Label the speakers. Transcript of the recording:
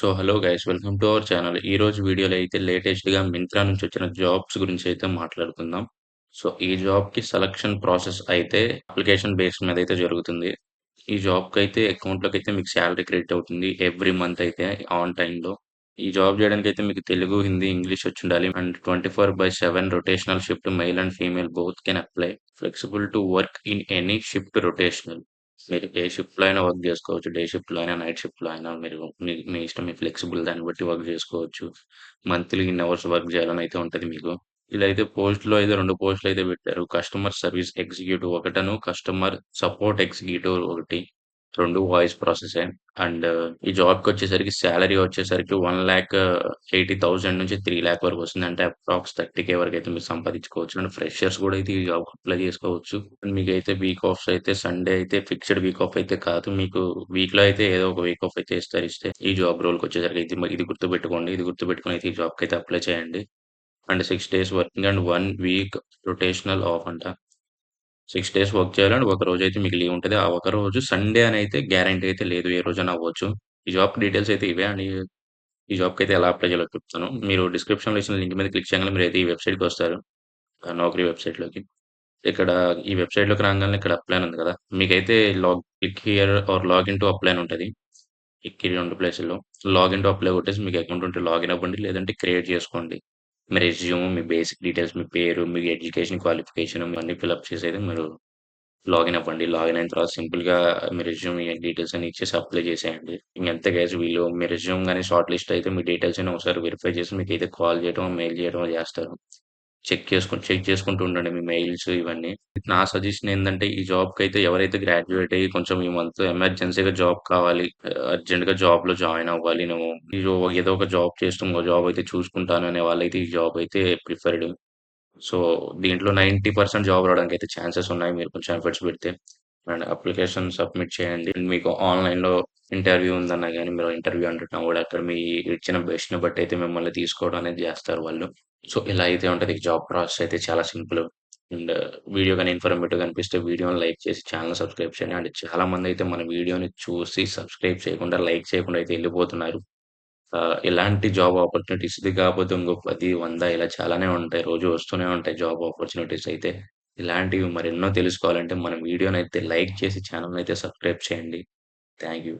Speaker 1: Hello guys, welcome to our channel. ఈరోజు వీడియోలో అయితే లేటెస్ట్‌గా మింత్రా నుంచి వచ్చిన జాబ్స్ గురించి అయితే మాట్లాడుకుందాం. ఈ జాబ్‌కి సెలక్షన్ ప్రాసెస్ అయితే అప్లికేషన్ బేస్ మీద అయితే జరుగుతుంది. ఈ జాబ్‌కైతే అకౌంట్‌లోకైతే మీకు సాలరీ క్రెడిట్ అవుతుంది. ఎవ్రీ మంత్ అయితే ఆన్ టైమ్‌లో. ఈ జాబ్ చేయడానికైతే మీకు తెలుగు, హిందీ, ఇంగ్లీష్ వచ్చుండాలి. And 24/7 rotational shift male and female both can apply. Flexible to work in any shift rotational. మీరు ఏ షిఫ్ట్‌లో అయినా వర్క్ జేసుకోవచ్చు. డే షిఫ్ట్‌లో అయినా, నైట్ షిఫ్ట్‌లో అయినా మీరు మీ మీ ఇష్టం. మీ ఫ్లెక్సిబుల్ దాన్ని బట్టి వర్క్ జేసుకోవచ్చు. మంత్లీ ఇన్ని అవర్స్ వర్క్ జేయాలని అయితే ఉంటది మీకు. ఇలా అయితే పోస్ట్‌లో అయితే 2 పోస్ట్‌లయితే పెట్టారు. కస్టమర్ సర్విస్ ఎగ్జిక్యూటివ్ ఒకటను, కస్టమర్ సపోర్ట్ ఎగ్జిక్యూటివ్ ఒకటి. 2 వాయిస్ ప్రాసెసే. అండ్ ఈ జాబ్‌కొచ్చేసరికి సాలరీ వచ్చేసరికి 1,80,000 నుంచి 3,00,000 వరకు వస్తుంది. అంటే అప్రాక్స్ 30,000 వరకైతే మీరు సంపాదించుకోవచ్చు. అండ్ ఫ్రెషర్స్ గూడా అయితే ఈ జాబ్‌కి అప్లై జేసుకోవచ్చు. మీకైతే వీక్ ఆఫ్స్ అయితే సండే అయితే ఫిక్స్‌డ్ వీక్ ఆఫ్ అయితే కాదు. మీకు వీక్‌లో అయితే ఏదో ఒక వీక్ ఆఫ్ అయితే ఇస్తారు. ఈ జాబ్ రోల్‌కొచ్చేసరికి ఇది గుర్తుపెట్టుకోండి. ఇది గుర్తుపెట్టుకొని అయితే ఈ జాబ్‌కైతే అప్లై చేయండి. And 6 days working and 1 week rotational of అంట. 6 డేస్ వర్క్ చేయాలి అండ్ ఒక రోజైతే మీకు లీవ్ ఉంటది. ఆ ఒక రోజు సండే అనైతే గ్యారంటీ అయితే లేదు. ఏ రోజైనా అవ్వచ్చు. ఈ జాబ్ డీటెయిల్స్ అయితే ఇవే అండ్ ఈ జాబ్‌కైతే ఎలా అప్లై చేయాలో చెప్తాను. మీరు డిస్క్రిప్షన్‌లో ఇచ్చిన లింక్ మీద క్లిక్ చేయంగానే మీరైతే ఈ వెబ్‌సైట్‌కొస్తారు. నౌకరీ వెబ్‌సైట్‌లోకి. ఇక్కడ ఈ వెబ్‌సైట్‌లోకి రాంగాల్నే ఇక్కడ అప్లై అని ఉంది కదా! మీకైతే click here are login to apply అని ఉంటది. ఈ 2 ప్లేసుల్లో. లాగిన్ టు అప్లై కొట్టేసి మీకు అకౌంట్ ఉంటే లాగిన్ అవ్వండి. లేదంటే క్రియేట్ చేసుకోండి. మీ రెజ్యూమ్, మీ బేసిక్ డీటెయిల్స్, మీ పేరు, మీ ఎడ్యుకేషన్ క్వాలిఫికేషన్ అన్నీ ఫిలప్ చేసి మీరు లాగిన్ అవ్వండి. లాగిన్ అయిన తర్వాత సింపుల్‌గా మీ రెజ్యూమ్, మీ డీటెయిల్స్ అన్ని ఇచ్చేసి అప్లై చేసేయండి. ఇంకంతే గైస్, వీళ్ళు మీ రెజ్యూమ్ గాని షార్ట్ లిస్ట్ అయితే మీ డీటెయిల్స్ అన్ని ఒకసారి వెరిఫై చేసి మీకైతే కాల్ చేయటమో, మెయిల్ చేయడమో చేస్తారు. చెక్ చేసుకుంటూ ఉండండి మీ మెయిల్స్ ఇవన్నీ. నా సజెషన్ ఏందంటే ఈ జాబ్‌కైతే ఎవరైతే గ్రాడ్యుయేట్ అయ్యి కొంచెం ఈ మంత్ ఎమర్జెన్సీ‌గా జాబ్ కావాలి. అర్జెంట్‌గా జాబ్‌లో జాయిన్ అవ్వాలి. ఏదో ఒక జాబ్ చేస్తూ ఇంకో జాబ్ అయితే చూసుకుంటాను అనే వాళ్ళైతే ఈ జాబ్ అయితే ప్రిఫర్డ్. సో, దీంట్లో 90% జాబ్ రావడానికైతే ఛాన్సెస్ ఉన్నాయి. మీరు కొంచెం ఎఫర్ట్స్ పెడితే. అండ్ అప్లికేషన్ సబ్మిట్ చేయండి. అండ్ మీకు ఆన్‌లైన్‌లో ఇంటర్వ్యూ ఉందన్నా గాని, మీరు ఇంటర్వ్యూ అటెండ్ కూడా అక్కడ మీ ఇచ్చిన బెస్ట్‌ని బట్టి అయితే మిమ్మల్ని తీసుకోవడం అనేది జేస్తారు వాళ్ళు. ఇలా అయితే ఉంటది. జాబ్ ప్రాసెస్ అయితే చాలా సింపుల్. అండ్ వీడియో గాని ఇన్ఫర్మేటివ్‌గా అనిపిస్తే వీడియోని లైక్ చేసి ఛానెల్‌ని సబ్స్క్రైబ్ చేయండి. అండ్ చాలామందైతే మన వీడియోని చూసి సబ్స్క్రైబ్ చేయకుండా, లైక్ చేయకుండా అయితే ఎళ్ళిపోతున్నారు. ఇలాంటి జాబ్ ఆపర్చునిటీస్ ఇది కాకపోతే ఇంకో 10, 100 ఇలా చాలానే ఉంటాయి. రోజు వస్తూనే ఉంటాయి జాబ్ ఆపర్చునిటీస్ అయితే. ఇలాంటివి మరెన్నో తెలుసుకోవాలంటే మన వీడియోనైతే లైక్ చేసి ఛానెల్‌నైతే సబ్స్క్రైబ్ చేయండి. Thank you.